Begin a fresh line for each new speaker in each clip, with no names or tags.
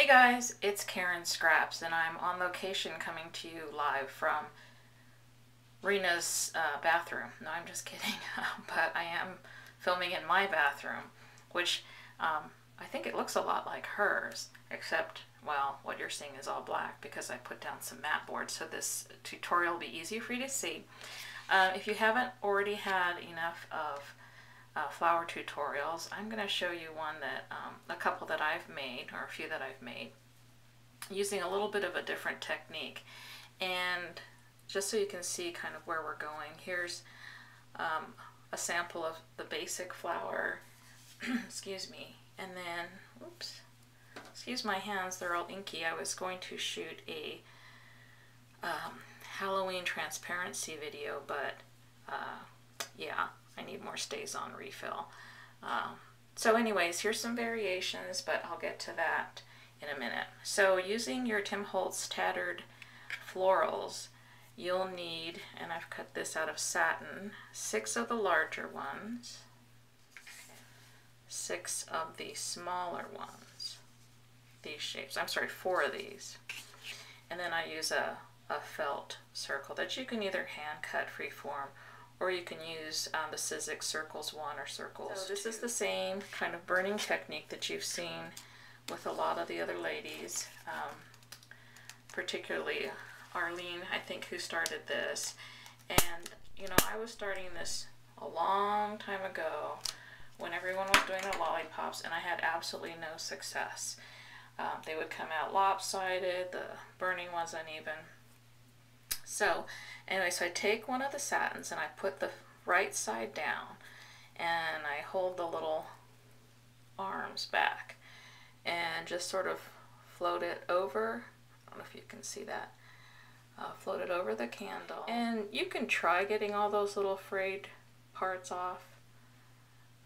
Hey guys, it's Karen Scraps and I'm on location coming to you live from Rena's bathroom. No, I'm just kidding, but I am filming in my bathroom, which I think it looks a lot like hers, except, well, what you're seeing is all black because I put down some mat boards, so this tutorial will be easy for you to see. If you haven't already had enough of flower tutorials, I'm going to show you one that, a couple that I've made, or a few that I've made, using a little bit of a different technique. And just so you can see kind of where we're going, here's a sample of the basic flower, excuse me, and then, oops, excuse my hands, they're all inky. I was going to shoot a Halloween transparency video, but yeah, I need more stays on refill. So anyways, here's some variations, but I'll get to that in a minute. So using your Tim Holtz Tattered Florals, you'll need, and I've cut this out of satin, 6 of the larger ones, 6 of the smaller ones, these shapes. I'm sorry, 4 of these. And then I use a felt circle that you can either hand cut freeform, or you can use the Sizzix Circles 1 or Circles 2. So this is the same kind of burning technique that you've seen with a lot of the other ladies, particularly Arlene, I think, who started this. And, you know, I was starting this a long time ago when everyone was doing the lollipops, and I had absolutely no success. They would come out lopsided, the burning was uneven. So anyway, so I take one of the satins and I put the right side down and I hold the little arms back and just sort of float it over. I don't know if you can see that. Float it over the candle. And you can try getting all those little frayed parts off.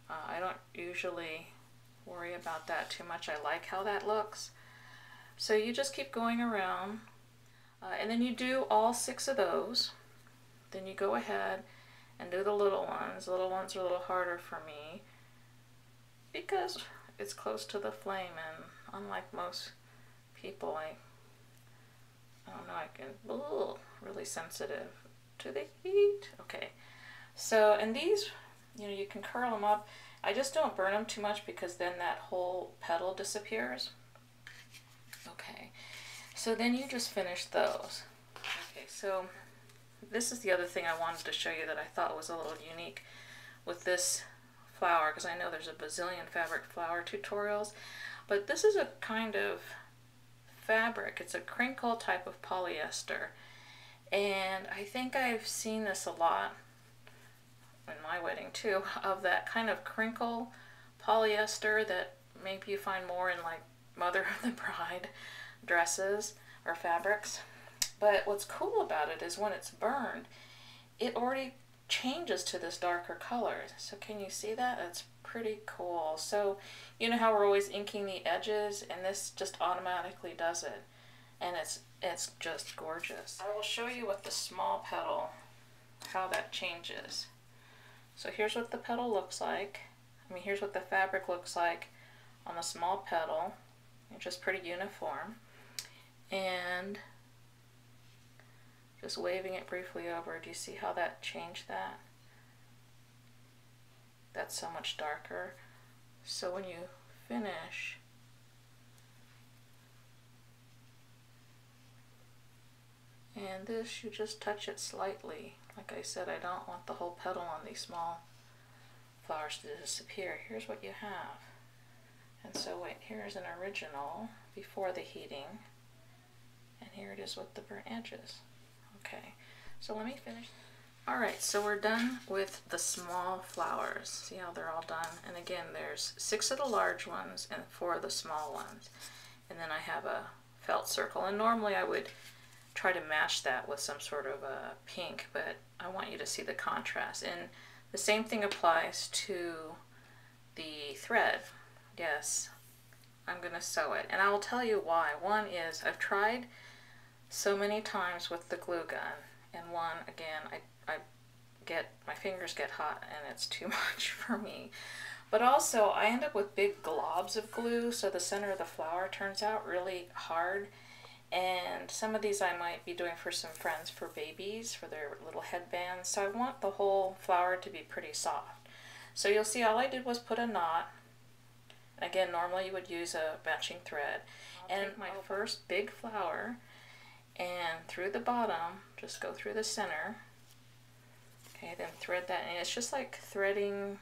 I don't usually worry about that too much. I like how that looks. So you just keep going around. And then you do all 6 of those. Then you go ahead and do the little ones. The little ones are a little harder for me because it's close to the flame, and unlike most people, I don't know, I can, really sensitive to the heat. Okay, so, and these, you know, you can curl them up. I just don't burn them too much because then that whole petal disappears. Okay. So then you just finish those. Okay, so this is the other thing I wanted to show you that I thought was a little unique with this flower, because I know there's a bazillion fabric flower tutorials, but this is a kind of fabric. It's a crinkle type of polyester, and I think I've seen this a lot in my wedding too, of that kind of crinkle polyester that maybe you find more in like Mother of the Bride dresses or fabrics. But what's cool about it is when it's burned, it already changes to this darker color. So can you see that? That's pretty cool. So you know how we're always inking the edges, and this just automatically does it, and it's just gorgeous. I will show you with the small petal how that changes. So here's what the petal looks like. I mean, here's what the fabric looks like on the small petal. It's just pretty uniform. And just waving it briefly over, do you see how that changed that? That's so much darker. So when you finish, and this, you just touch it slightly. Like I said, I don't want the whole petal on these small flowers to disappear. Here's what you have. And so wait, here's an original before the heating. And here it is with the burnt edges. Okay, so let me finish. Alright, so we're done with the small flowers. See how they're all done? And again, there's 6 of the large ones and 4 of the small ones. And then I have a felt circle. And normally I would try to match that with some sort of a pink, but I want you to see the contrast. And the same thing applies to the thread. Yes, I'm going to sew it. And I will tell you why. One is I've tried so many times with the glue gun, and one, again, my fingers get hot and it's too much for me. But also I end up with big globs of glue, so the center of the flower turns out really hard. And some of these I might be doing for some friends for babies, for their little headbands. So I want the whole flower to be pretty soft. So you'll see all I did was put a knot. Again, normally you would use a matching thread. And my first big flower, and through the bottom, just go through the center. Okay, then thread that, and it's just like threading,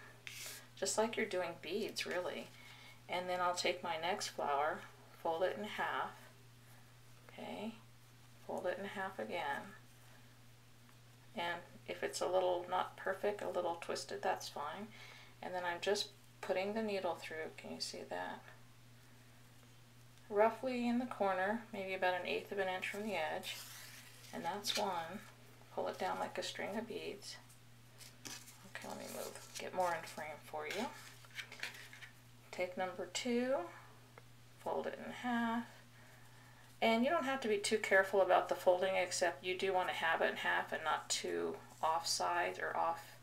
just like you're doing beads, really. And then I'll take my next flower, fold it in half. Okay, fold it in half again. And if it's a little not perfect, a little twisted, that's fine. And then I'm just putting the needle through. Can you see that? Roughly in the corner, maybe about 1/8 of an inch from the edge. And that's one. Pull it down like a string of beads. Okay, let me move, get more in frame for you. Take number 2, fold it in half. And you don't have to be too careful about the folding, except you do want to have it in half and not too off side or off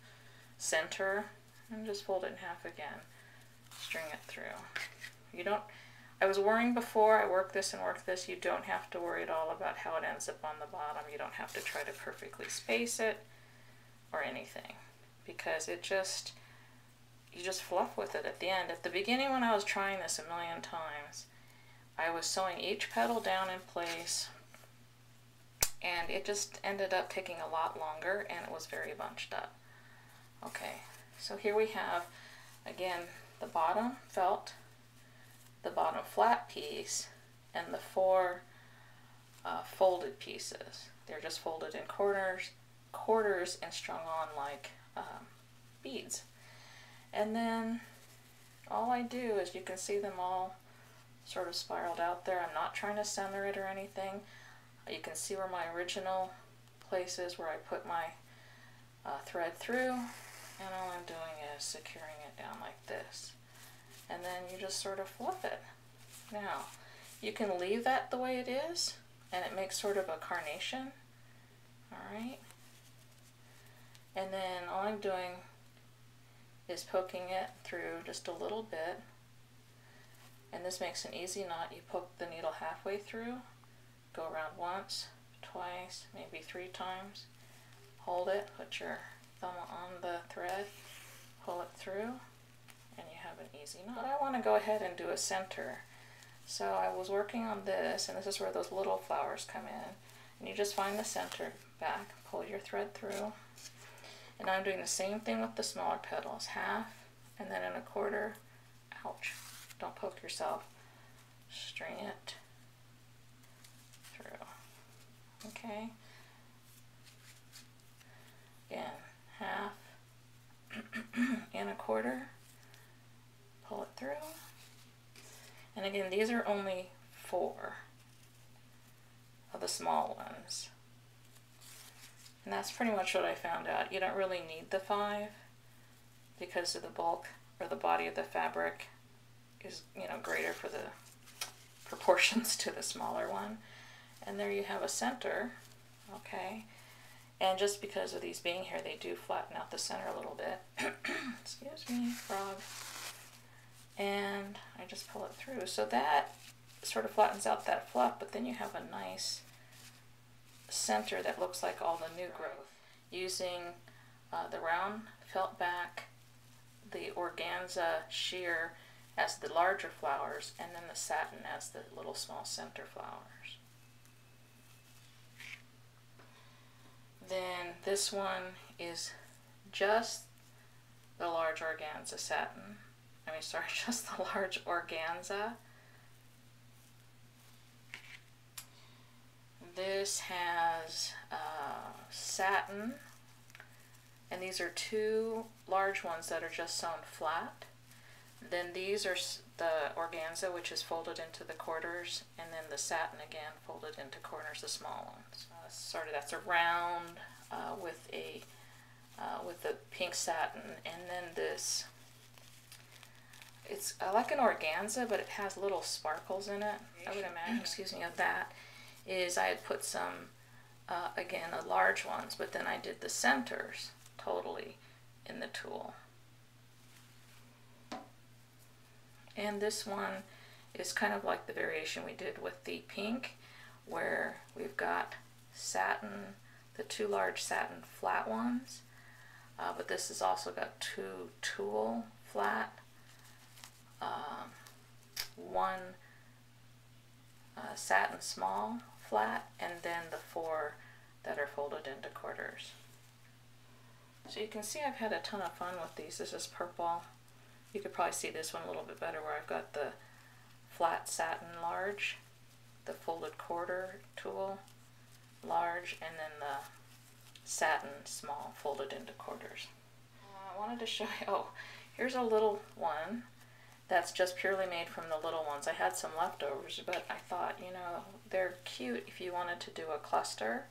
center. And just fold it in half again. String it through. You don't, I was worrying before, I work this and work this, you don't have to worry at all about how it ends up on the bottom. You don't have to try to perfectly space it or anything, because it just, you just fluff with it at the end. At the beginning, when I was trying this a million times, I was sewing each petal down in place, and it just ended up taking a lot longer, and it was very bunched up. Okay, so here we have, again, the bottom felt, the bottom flat piece, and the 4 folded pieces. They're just folded in quarters and strung on like beads. And then all I do is, you can see them all sort of spiraled out there. I'm not trying to center it or anything. You can see where my original place is, where I put my thread through, and all I'm doing is securing it down like this. And then you just sort of fluff it. Now, you can leave that the way it is, and it makes sort of a carnation. Alright? And then all I'm doing is poking it through just a little bit. And this makes an easy knot. You poke the needle halfway through, go around once, twice, maybe 3 times. Hold it, put your thumb on the thread, pull it through, and you have an easy knot. But I want to go ahead and do a center. So I was working on this, and this is where those little flowers come in. And you just find the center back, pull your thread through. And I'm doing the same thing with the smaller petals. Half, and then 1/4. Ouch. Don't poke yourself. String it through. Okay. Again, half and 1/4. Pull it through. And again, these are only 4 of the small ones. And that's pretty much what I found out. You don't really need the 5 because of the bulk or the body of the fabric is, you know, greater for the proportions to the smaller one. And there you have a center, okay? And just because of these being here, they do flatten out the center a little bit. Excuse me, frog. And I just pull it through. So that sort of flattens out that fluff, but then you have a nice center that looks like all the new growth. Using the round felt back, the organza sheer as the larger flowers, and then the satin as the little small center flowers. Then this one is just the large organza satin. Just the large organza. This has satin, and these are 2 large ones that are just sewn flat. Then these are the organza, which is folded into the quarters, and then the satin again folded into corners, the small ones. That's a round with the pink satin, and then this. It's like an organza, but it has little sparkles in it. I would imagine, of that is I had put some, again, large ones, but then I did the centers totally in the tulle. And this one is kind of like the variation we did with the pink, where we've got satin, the 2 large satin flat ones, but this has also got 2 tulle flat, 1 satin small flat, and then the 4 that are folded into quarters. So you can see I've had a ton of fun with these. This is purple. You could probably see this one a little bit better, where I've got the flat satin large, the folded quarter tulle large, and then the satin small folded into quarters. I wanted to show you, oh, here's a little one that's just purely made from the little ones. I had some leftovers, but I thought, you know, they're cute if you wanted to do a cluster,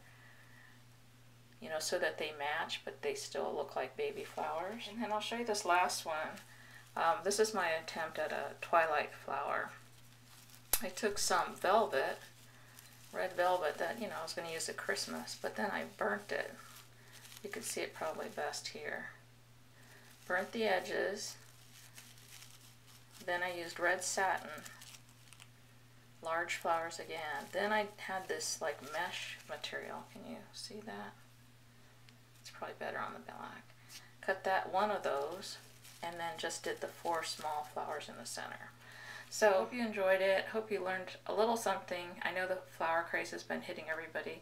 you know, so that they match, but they still look like baby flowers. And then I'll show you this last one. This is my attempt at a twilight flower. I took some velvet, red velvet that, you know, I was going to use at Christmas, but then I burnt it. You can see it probably best here. Burnt the edges. Then I used red satin, large flowers again. Then I had this like mesh material. Can you see that? It's probably better on the black. Cut that one of those, and then just did the 4 small flowers in the center. So hope you enjoyed it. Hope you learned a little something. I know the flower craze has been hitting everybody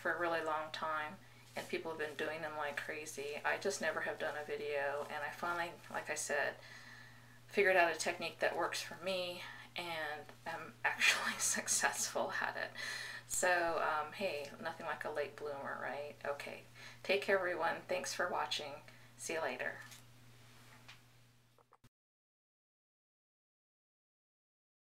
for a really long time, and people have been doing them like crazy. I just never have done a video, and I finally, like I said, figured out a technique that works for me, and I'm actually successful at it. So, hey, nothing like a late bloomer, right? Okay, take care everyone. Thanks for watching. See you later.